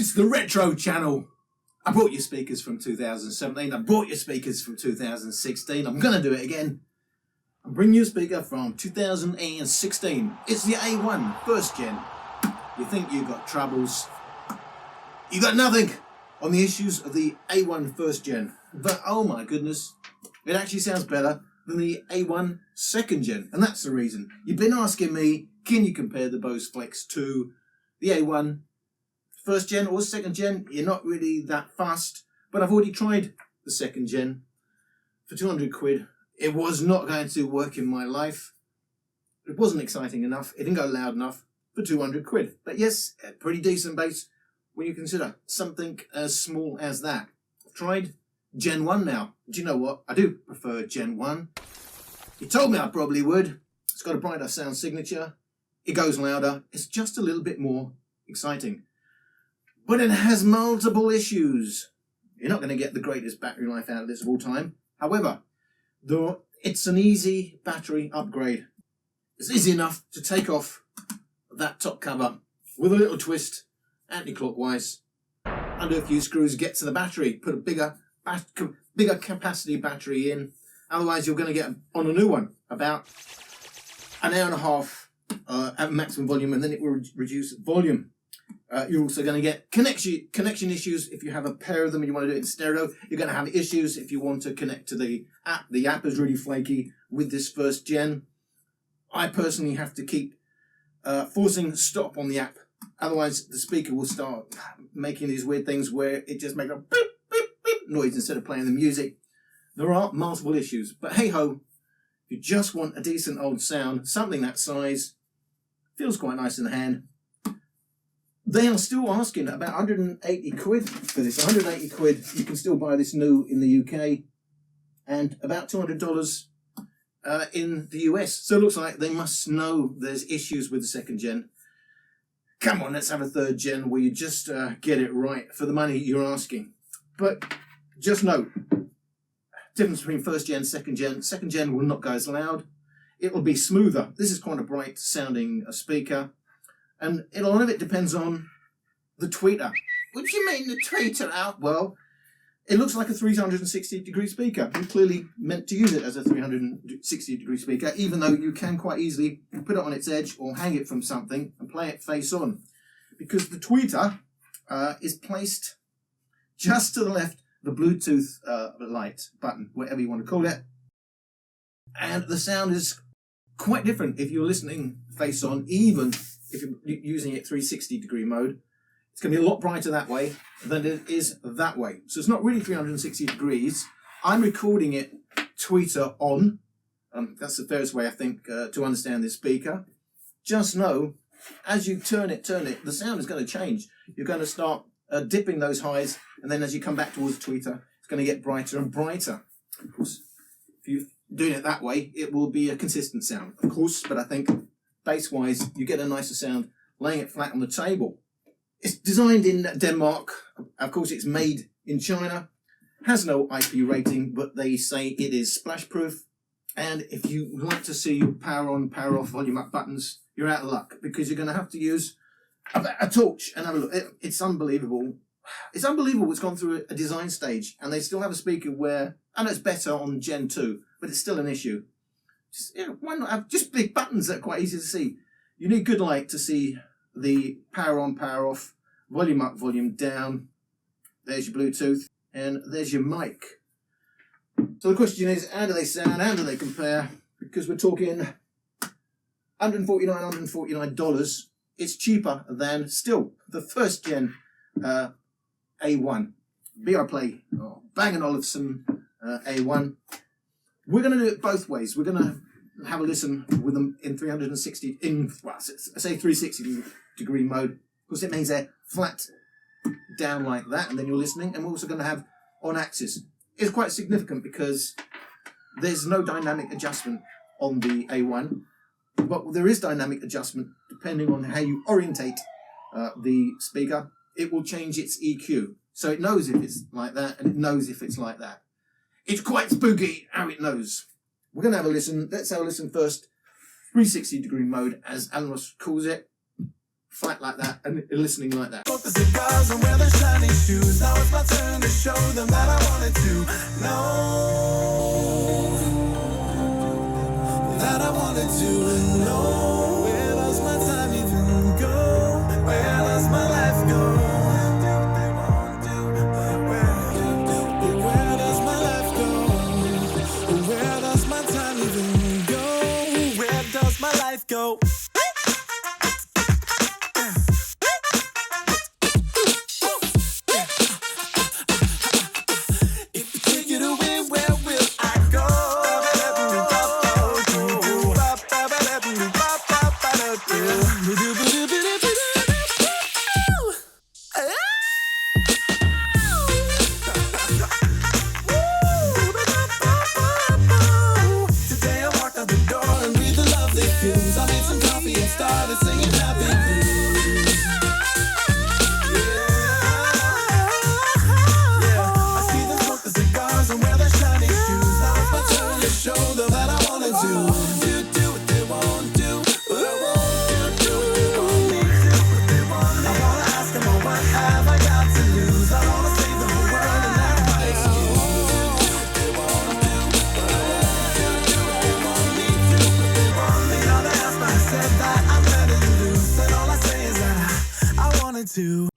It's the retro channel. I brought you speakers from 2017. I brought you speakers from 2016. I'm going to do it again. I'm bringing you a speaker from 2016. It's the A1 first gen. You think you got troubles. You got nothing on the issues of the A1 first gen. But oh my goodness, it actually sounds better than the A1 second gen. And that's the reason. You've been asking me, can you compare the Bose Flex to the A1 first gen or second gen? You're not really that fast, but I've already tried the second gen for 200 quid. It was not going to work in my life. It wasn't exciting enough. It didn't go loud enough for 200 quid. But yes, a pretty decent bass when you consider something as small as that. I've tried Gen 1 now. Do you know what? I do prefer Gen 1. You told me I probably would. It's got a brighter sound signature. It goes louder. It's just a little bit more exciting. But it has multiple issues. You're not going to get the greatest battery life out of this of all time. However, it's an easy battery upgrade. It's easy enough to take off that top cover with a little twist, anti-clockwise, undo a few screws, get to the battery, put a bigger capacity battery in. Otherwise, you're going to get on a new one about an hour and a half at maximum volume, and then it will reduce volume. You're also going to get connection issues if you have a pair of them and you want to do it in stereo. You're going to have issues if you want to connect to the app. The app is really flaky with this first gen. I personally have to keep forcing stop on the app. Otherwise, the speaker will start making these weird things where it just makes a beep, beep, beep noise instead of playing the music. There are multiple issues, but hey ho, if you just want a decent old sound, something that size, feels quite nice in the hand. They are still asking about 180 quid for this. 180 quid, you can still buy this new in the UK, and about $200 in the US. So it looks like they must know there's issues with the second gen. Come on, let's have a third gen where you just get it right for the money you're asking. But just note, difference between first gen, second gen. Second gen will not go as loud. It will be smoother. This is quite a bright sounding speaker. And a lot of it depends on the tweeter. What do you mean the tweeter out? Well, it looks like a 360-degree speaker. I'm clearly meant to use it as a 360-degree speaker, even though you can quite easily put it on its edge or hang it from something and play it face on. Because the tweeter is placed just to the left, the Bluetooth light button, whatever you want to call it. And the sound is quite different if you're listening face on, even if you're using it 360-degree mode. It's going to be a lot brighter that way than it is that way. So it's not really 360 degrees. I'm recording it tweeter on. That's the fairest way, I think, to understand this speaker. Just know, as you turn it, the sound is going to change. You're going to start dipping those highs, and then as you come back towards the tweeter, it's going to get brighter and brighter. Of course, if you're doing it that way, it will be a consistent sound, of course, but I think bass-wise, you get a nicer sound laying it flat on the table. It's designed in Denmark. Of course, it's made in China. Has no IP rating, but they say it is splash-proof. And if you like to see power on, power off, volume up buttons, you're out of luck, because you're going to have to use a torch and have a look. It's unbelievable. It's unbelievable it's gone through a design stage, and they still have a speaker where, I know it's better on Gen 2, but it's still an issue. Why not have just big buttons that are quite easy to see? You need good light to see the power on, power off, volume up, volume down. There's your Bluetooth, and there's your mic. So the question is, how do they sound? How do they compare? Because we're talking $149. It's cheaper than still the first gen A1. Beoplay, Bang & Olufsen A1. We're going to do it both ways. We're going to have a listen with them in 360-degree mode, because it means they're flat down like that, and then you're listening. And we're also going to have on axis. It's quite significant because there's no dynamic adjustment on the A1, but there is dynamic adjustment depending on how you orientate the speaker. It will change its EQ, so it knows if it's like that, and it knows if it's like that. It's quite spooky how it knows. We're going to have a listen. Let's have a listen first. 360-degree mode, as Alan Ross calls it. flat like that and listening like that. Smoke the cigars and wear the shiny shoes. Now it's my turn to show them that I wanted to know. That I wanted to know. Where does my time even go? Where does my life go? Where does my life go? Where does my time even go? Where does my life go?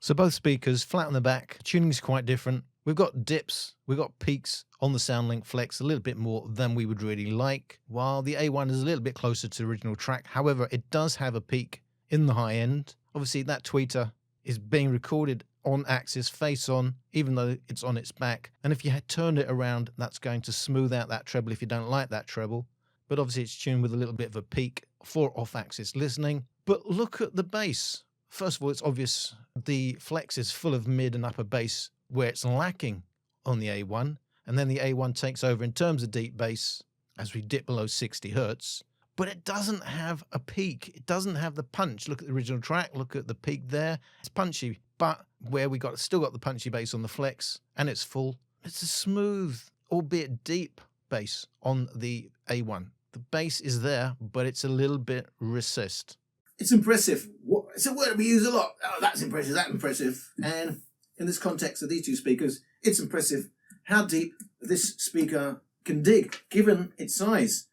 So both speakers, flat on the back, tuning's quite different. We've got dips, we've got peaks on the Soundlink Flex, a little bit more than we would really like, while the A1 is a little bit closer to the original track. However, it does have a peak in the high end. Obviously, that tweeter is being recorded on axis, face on, even though it's on its back. And if you had turned it around, that's going to smooth out that treble if you don't like that treble. But obviously, it's tuned with a little bit of a peak for off-axis listening. But look at the bass. First of all, it's obvious the Flex is full of mid and upper bass where it's lacking on the A1. And then the A1 takes over in terms of deep bass as we dip below 60 hertz. But it doesn't have a peak. It doesn't have the punch. Look at the original track. Look at the peak there. It's punchy. But where we still got the punchy bass on the Flex and it's full, it's a smooth, albeit deep bass on the A1. The bass is there, but it's a little bit recessed. It's impressive. It's a word we use a lot. Oh, that's impressive, that's impressive. And in this context of these two speakers, it's impressive how deep this speaker can dig, given its size.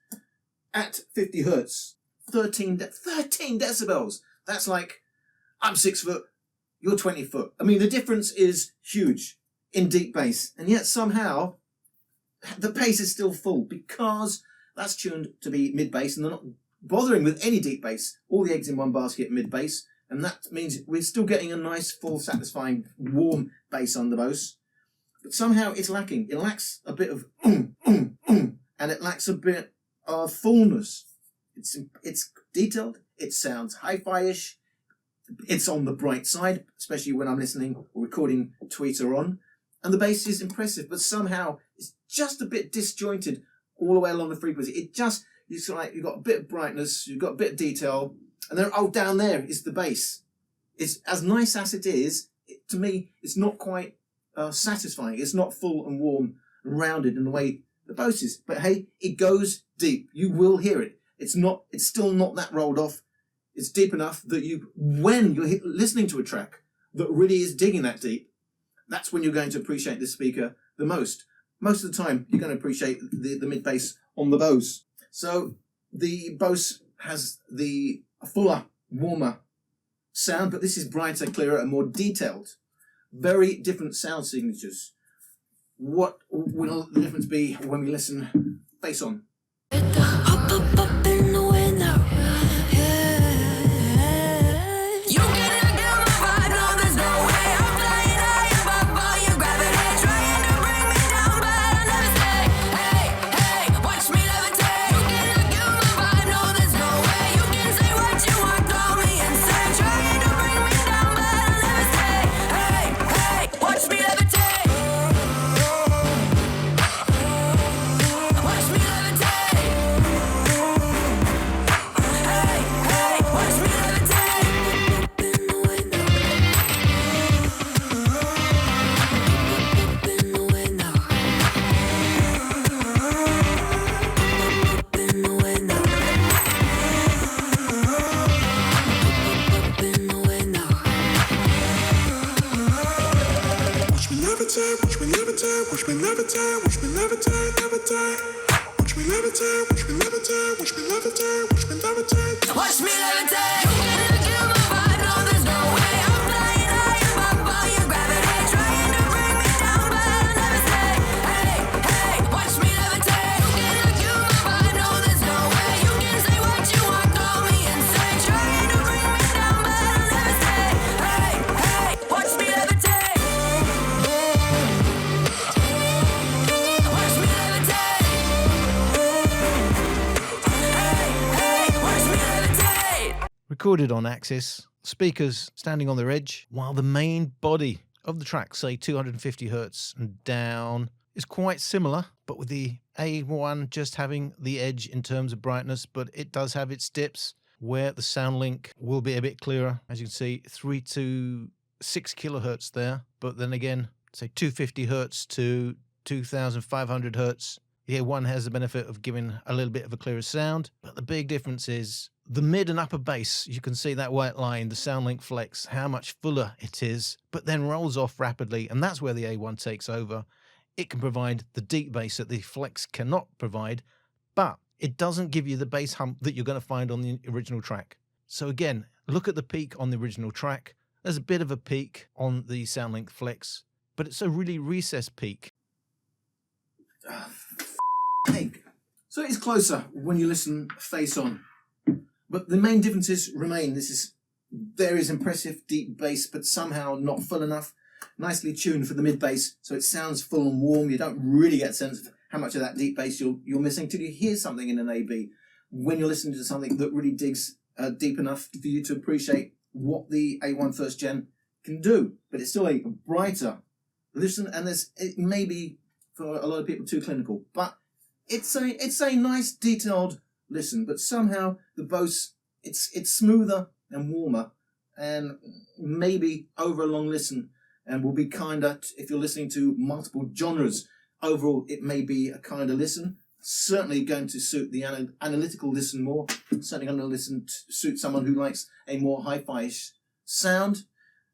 At 50 hertz, 13 decibels. That's like, I'm 6 foot, you're 20 foot. I mean, the difference is huge in deep bass. And yet somehow, the bass is still full because that's tuned to be mid bass and they're not bothering with any deep bass. All the eggs in one basket mid bass. And that means we're still getting a nice, full, satisfying, warm bass on the Bose. But somehow it's lacking. It lacks a bit of and it lacks a bit of fullness. It's detailed. It sounds hi-fi-ish. It's on the bright side, especially when I'm listening or recording tweeter on. And the bass is impressive, but somehow it's just a bit disjointed all the way along the frequency. You've got a bit of brightness, you've got a bit of detail, and then down there is the bass. It's as nice as it is. To me, it's not quite satisfying. It's not full and warm and rounded in the way the Bose is. But hey, it goes deep. You will hear it. It's still not that rolled off. It's deep enough that when you're listening to a track that really is digging that deep, that's when you're going to appreciate this speaker the most. Most of the time, you're going to appreciate the mid bass on the Bose. So the Bose has the fuller, warmer sound, but this is brighter, clearer, and more detailed. Very different sound signatures. What will the difference be when we listen bass on? levitate, watch me levitate, watch me levitate, watch me levitate, levitate. Watch me levitate, watch me levitate, watch me levitate, watch me levitate. Watch me levitate. You gotta kill my vibe, no, there's no way. I'm flying high above all your gravity, trying to bring me down, but I'll never stay. Hey, hey, watch me levitate. You gotta kill my vibe, no, there's no way. You can say what you want, call me insane, trying to bring me down, but I'll never stay. Hey, hey, watch me levitate. Watch me levitate. Recorded on axis, speakers standing on their edge, while the main body of the track, say 250 hertz and down, is quite similar, but with the A1 just having the edge in terms of brightness, but it does have its dips where the sound link will be a bit clearer. As you can see, 3 to 6 kilohertz there, but then again, say 250 hertz to 2500 hertz. The A1 has the benefit of giving a little bit of a clearer sound, but the big difference is the mid and upper bass. You can see that white line, the Soundlink Flex, how much fuller it is, but then rolls off rapidly, and that's where the A1 takes over. It can provide the deep bass that the Flex cannot provide, but it doesn't give you the bass hump that you're going to find on the original track. So again, look at the peak on the original track. There's a bit of a peak on the Soundlink Flex, but it's a really recessed peak. So it's closer when you listen face on. But the main differences remain. There is impressive deep bass, but somehow not full enough. Nicely tuned for the mid bass, so it sounds full and warm. You don't really get a sense of how much of that deep bass you're missing till you hear something in an AB. When you're listening to something that really digs deep enough for you to appreciate what the A1 first gen can do. But it's still a brighter listen, and it may be for a lot of people too clinical, but it's a nice detailed listen. But somehow the Bose, it's smoother and warmer, and maybe over a long listen, and will be kinder if you're listening to multiple genres. Overall, it may be a kinder listen. Certainly going to suit the analytical listen more. Certainly going to suit someone who likes a more hi-fi-ish sound.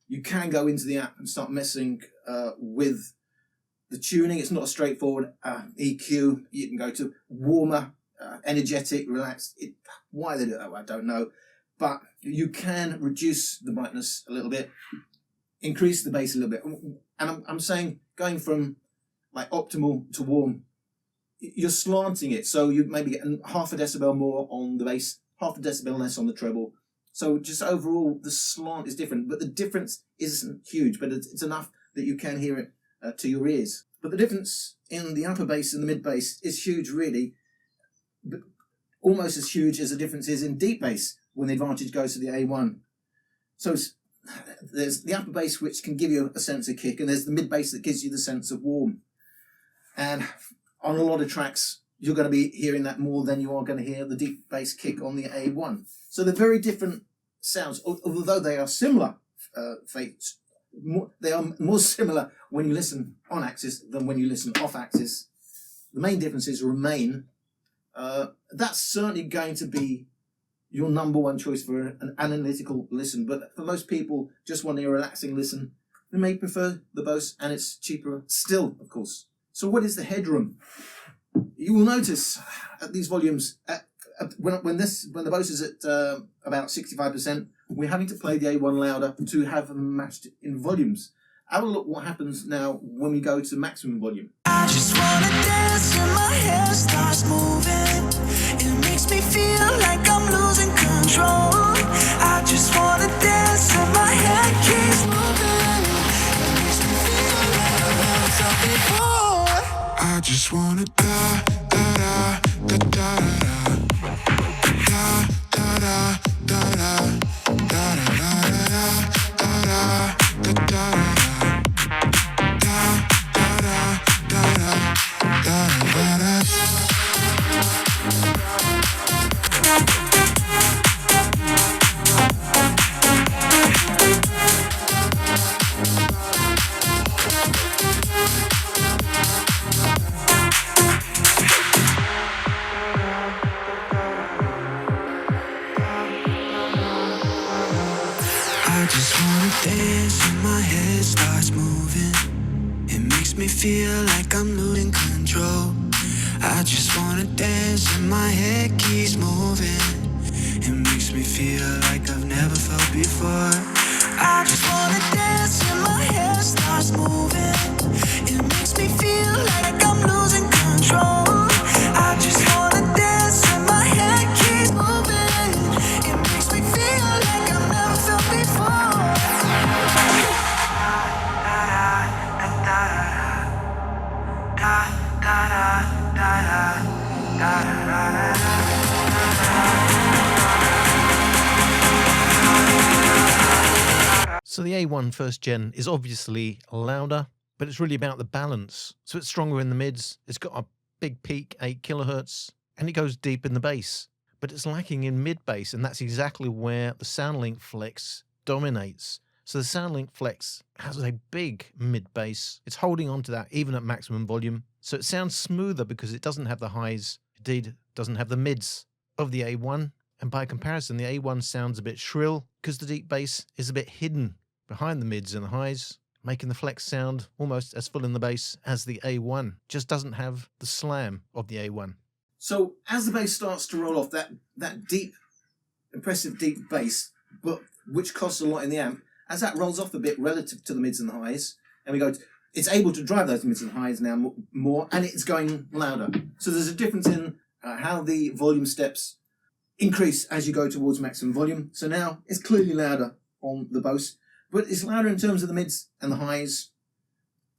You can go into the app and start messing with the tuning. It's not a straightforward EQ. You can go to warmer, energetic, relaxed. Why they do that, I don't know. But you can reduce the brightness a little bit, increase the bass a little bit. And I'm saying going from like optimal to warm, you're slanting it. So you maybe get half a decibel more on the bass, half a decibel less on the treble. So just overall, the slant is different. But the difference isn't huge, but it's enough that you can hear it to your ears. But the difference in the upper bass and the mid bass is huge, really. But almost as huge as the difference is in deep bass when the advantage goes to the A1. So there's the upper bass, which can give you a sense of kick, and there's the mid bass that gives you the sense of warm. And on a lot of tracks, you're going to be hearing that more than you are going to hear the deep bass kick on the A1. So they're very different sounds, although they are similar. They are more similar when you listen on axis than when you listen off axis. The main differences remain. That's certainly going to be your number one choice for an analytical listen. But for most people just wanting a relaxing listen, they may prefer the Bose, and it's cheaper still, of course. So what is the headroom? You will notice at these volumes, when the Bose is at about 65%, we're having to play the A1 louder to have them matched in volumes. Have a look what happens now when we go to maximum volume. I just wanna dance and my hair starts moving. It makes me feel like I'm losing control. I just wanna dance and my hair keeps moving. It makes me feel like I'm having something before. I just wanna da da da da da da da da da da da. Da da da da da da da. me feel like I'm losing control. I just wanna dance and my head keeps moving. It makes me feel like I've never felt before. I just wanna dance and my hair starts moving. It makes me feel like I'm losing control. I just wanna dance and my head keeps moving. It makes me feel like I've never felt before. So the A1 first gen is obviously louder, but it's really about the balance. So it's stronger in the mids, it's got a big peak, 8 kilohertz, and it goes deep in the bass. But it's lacking in mid bass, and that's exactly where the Soundlink Flex dominates. So the Soundlink Flex has a big mid bass. It's holding on to that even at maximum volume. So it sounds smoother because it doesn't have the highs, indeed doesn't have the mids of the A1. And by comparison, the A1 sounds a bit shrill because the deep bass is a bit hidden behind the mids and the highs, making the Flex sound almost as full in the bass as the A1. Just doesn't have the slam of the A1. So as the bass starts to roll off, that deep, impressive deep bass, but which costs a lot in the amp, as that rolls off a bit relative to the mids and the highs, and we go, it's able to drive those mids and highs now more, and it's going louder. So there's a difference in how the volume steps increase as you go towards maximum volume. So now it's clearly louder on the Bose, but it's louder in terms of the mids and the highs.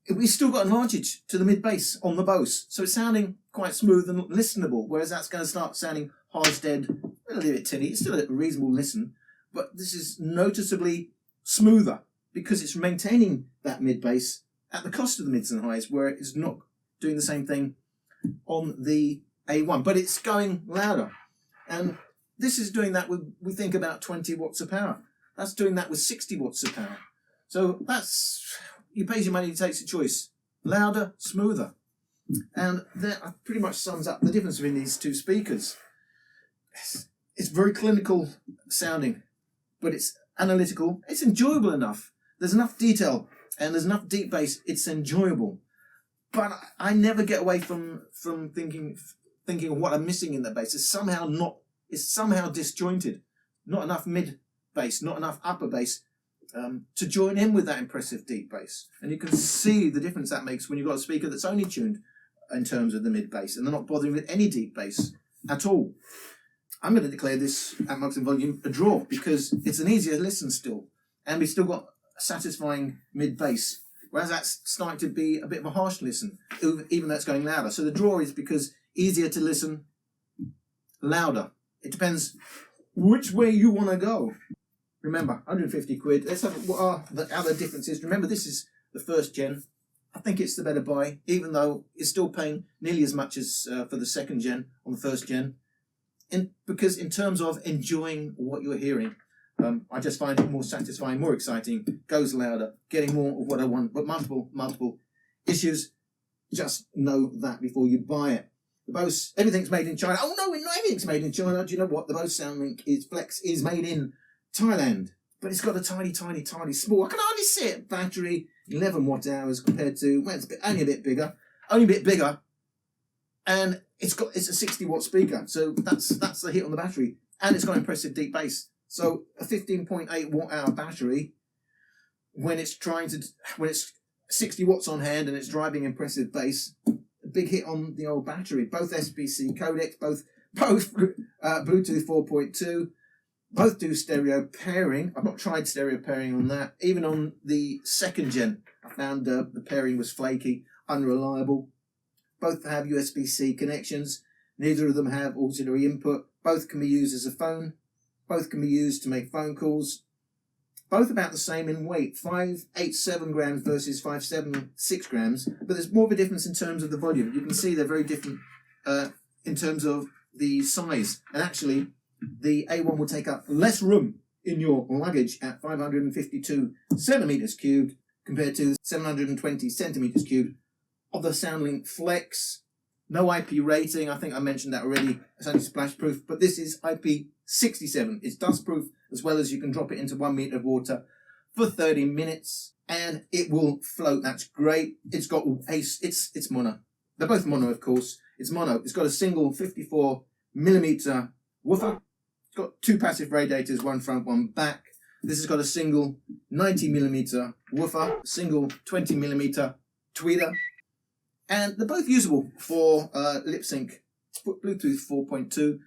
We've still got an advantage to the mid bass on the Bose, so it's sounding quite smooth and listenable, whereas that's going to start sounding hard dead, a little bit tinny. It's still a reasonable listen, but this is noticeably smoother because it's maintaining that mid bass at the cost of the mids and highs, where it's not doing the same thing on the A1, but it's going louder. And this is doing that with, we think, about 20 watts of power. That's doing that with 60 watts of power. So that's, you pay your money, you take your choice. Louder, smoother. And that pretty much sums up the difference between these two speakers. It's very clinical sounding, but it's analytical. It's enjoyable enough. There's enough detail and there's enough deep bass. It's enjoyable. But I never get away from thinking of what I'm missing in the bass. It's somehow disjointed. Not enough mid bass, not enough upper bass to join in with that impressive deep bass. And you can see the difference that makes when you've got a speaker that's only tuned in terms of the mid bass and they're not bothering with any deep bass at all. I'm going to declare this at maximum volume a draw because it's an easier listen still, and we've still got a satisfying mid bass, whereas that's starting to be a bit of a harsh listen, even though it's going louder. So the draw is because easier to listen, louder. It depends which way you want to go. Remember, 150 quid. Let's have what are the other differences. Remember, this is the first gen. I think it's the better buy, even though it's still paying nearly as much as for the second gen on the first gen. Because in terms of enjoying what you're hearing, I just find it more satisfying, more exciting, goes louder, getting more of what I want, but multiple issues. Just know that before you buy it. The Bose, everything's made in China. Oh no, not everything's made in China. Do you know what? The Bose Soundlink Flex is made in Thailand, but it's got a tiny small, I can hardly see it, battery, 11 watt hours compared to, well, it's only a bit bigger, and it's a 60 watt speaker, so that's the hit on the battery, and it's got impressive deep bass. So a 15.8 watt hour battery, when it's 60 watts on hand and it's driving impressive bass, a big hit on the old battery. Both SBC codecs, both Bluetooth 4.2, both do stereo pairing. I've not tried stereo pairing on that. Even on the second gen, I found the pairing was flaky, unreliable. Both have USB-C connections. Neither of them have auxiliary input. Both can be used as a phone. Both can be used to make phone calls. Both about the same in weight, 587 grams versus 576 grams. But there's more of a difference in terms of the volume. You can see they're very different in terms of the size. And actually, the A1 will take up less room in your luggage at 552 centimeters cubed compared to 720 centimeters cubed of the Soundlink Flex. No IP rating, I think I mentioned that already. It's only splash proof, but this is IP67. It's dust proof as well as you can drop it into 1 meter of water for 30 minutes and it will float. That's great. It's got it's mono. They're both mono, of course. It's mono. It's got a single 54mm woofer. It's got 2 passive radiators, one front, one back. This has got a single 90mm woofer, single 20mm tweeter, and they're both usable for lip sync. Bluetooth 4.2,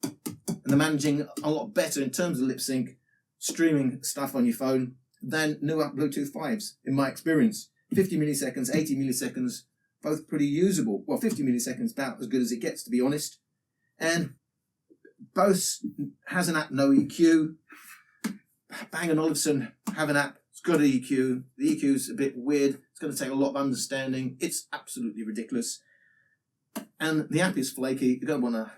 and they're managing a lot better in terms of lip sync, streaming stuff on your phone than newer Bluetooth 5s, in my experience. 50 milliseconds, 80 milliseconds, both pretty usable. Well, 50 milliseconds about as good as it gets, to be honest. And Bose has an app, no EQ. Bang & Olufsen have an app, it's got an EQ. The EQ's a bit weird. It's going to take a lot of understanding. It's absolutely ridiculous. And the app is flaky. You're going to want to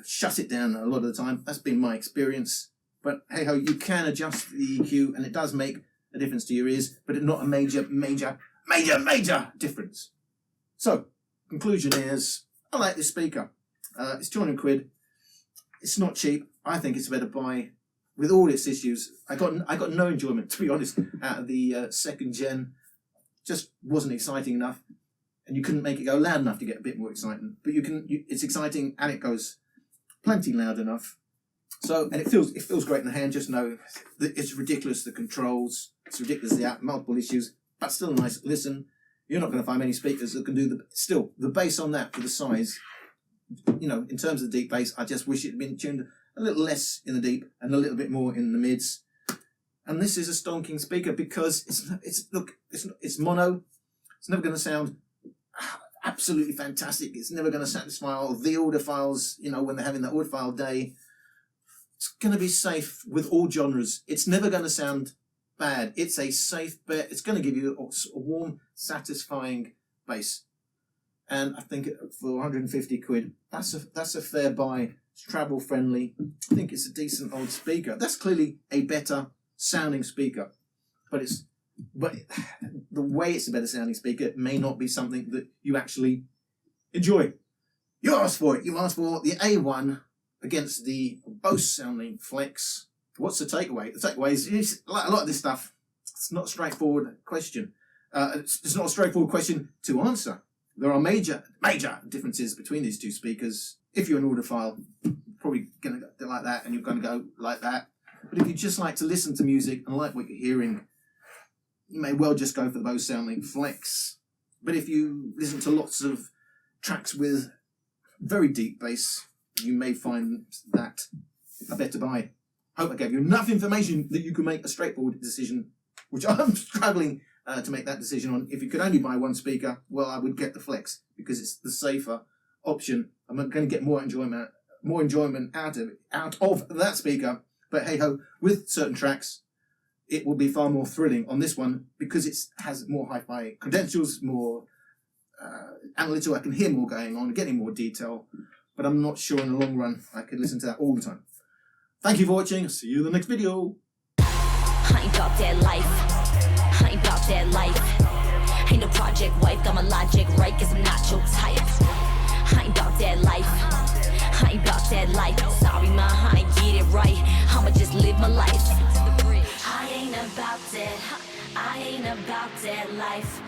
shut it down a lot of the time. That's been my experience. But hey ho, you can adjust the EQ and it does make a difference to your ears, but it's not a major difference. So, conclusion is, I like this speaker. It's 200 quid. It's not cheap. I think it's a better buy. With all its issues, I got no enjoyment, to be honest, out of the second gen. Just wasn't exciting enough. And you couldn't make it go loud enough to get a bit more exciting. But it's exciting and it goes plenty loud enough. So, and it feels great in the hand. Just know that it's ridiculous, the controls. It's ridiculous, the app, multiple issues, but still a nice listen. You're not going to find many speakers that can do the bass on that for the size. You know, in terms of the deep bass, I just wish it had been tuned a little less in the deep and a little bit more in the mids. And this is a stonking speaker because it's mono. It's never going to sound absolutely fantastic. It's never going to satisfy all the audiophiles, you know, when they're having that audiophile day. It's going to be safe with all genres. It's never going to sound bad. It's a safe bet. It's going to give you a warm, satisfying bass. And I think for 150 quid, that's a fair buy. It's travel friendly. I think it's a decent old speaker. That's clearly a better sounding speaker, but the way it's a better sounding speaker may not be something that you actually enjoy. You asked for it. You asked for the A1 against the Bose Soundlink Flex. What's the takeaway? The takeaway is like a lot of this stuff. It's not a straightforward question. It's not a straightforward question to answer. There are major differences between these two speakers. If you're an audiophile, you're probably going to go like that, and you're going to go like that. But if you just like to listen to music and like what you're hearing, you may well just go for the Bose Soundlink Flex. But if you listen to lots of tracks with very deep bass, you may find that a better buy. Hope I gave you enough information that you can make a straightforward decision, which I'm struggling to make that decision on. If you could only buy one speaker, well, I would get the Flex because it's the safer option. I'm going to get more enjoyment out of that speaker. But hey ho, with certain tracks, it will be far more thrilling on this one because it has more hi-fi credentials, more analytical. I can hear more going on, getting more detail. But I'm not sure in the long run I could listen to that all the time. Thank you for watching. I'll see you in the next video. I ain't about that life. I ain't about that life. Ain't no project wife, got my logic right, cause I'm not your type. I ain't about that life. I ain't about that life. Sorry, ma, I ain't get it right. I'ma just live my life. I ain't about that. I ain't about that life.